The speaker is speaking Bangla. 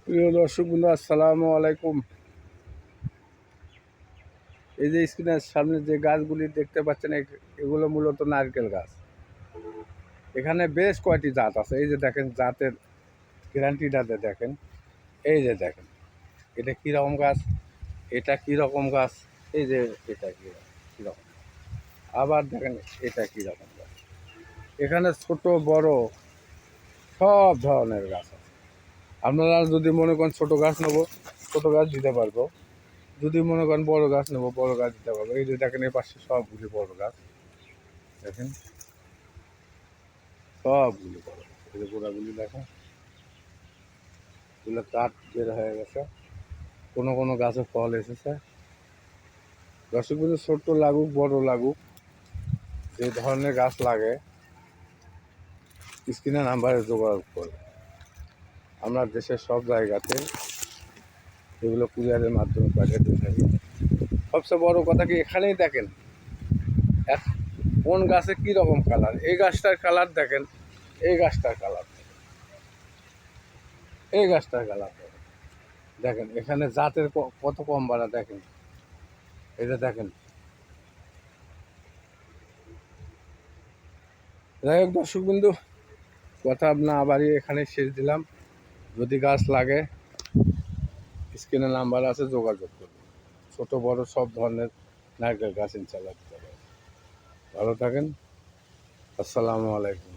প্রিয় দর্শক বন্ধু, আসসালামু আলাইকুম। এই যে স্ক্রিনের সামনে যে গাছগুলি দেখতে পাচ্ছেন, এগুলো মূলত নারকেল গাছ। এখানে বেশ কয়টি জাত আছে। এই যে দেখেন, জাতের গ্যারান্টিটাতে দেখেন। এই যে দেখেন, এটা কীরকম গাছ, এটা কীরকম গাছ, এই যে এটা কীরকম, আবার দেখেন এটা কীরকম গাছ। এখানে ছোট বড় সব ধরনের গাছ আছে। আপনারা যদি মনে করেন ছোট গাছ নেবো, ছোট গাছ দিতে পারবো। যদি মনে করেন বড় গাছ নেবো, বড় গাছ দিতে পারবো। এই যে দেখেন, এই পাশে সবগুলি বড় গাছ দেখেন, সবগুলি বড়। এই যে গোড়াগুলি দেখেন, এগুলো কাঠ বের হয়ে গেছে, কোনো কোনো গাছে ফল এসেছে। দর্শক বন্ধু, ছোট্ট লাগুক বড় লাগুক, যে ধরনের গাছ লাগে স্ক্রিনে নাম্বারে যোগাযোগ করে। আমরা দেশের সব জায়গাতে এগুলো কুরিয়ারের মাধ্যমে পাঠিয়ে দিয়ে থাকি। সবচেয়ে বড় কথা কি, এখানেই দেখেন কোন গাছে কী রকম কালার। এই গাছটার কালার দেখেন, এই গাছটার কালার, এই গাছটার কালার দেখেন। এখানে জাতের কত কম বাড়া দেখেন, এটা দেখেন। যাই হোক দর্শক বিন্দু, কথা না বাড়িয়ে এখানে শেষ দিলাম। যদি গাছ লাগে স্ক্রিনে নাম্বার আছে, যোগাযোগ করুন। ছোট বড় সব ধরনের নারকেল গাছ ইনশাল্লাহ দিতে পারে। ভালো থাকেন। আসসালামু আলাইকুম।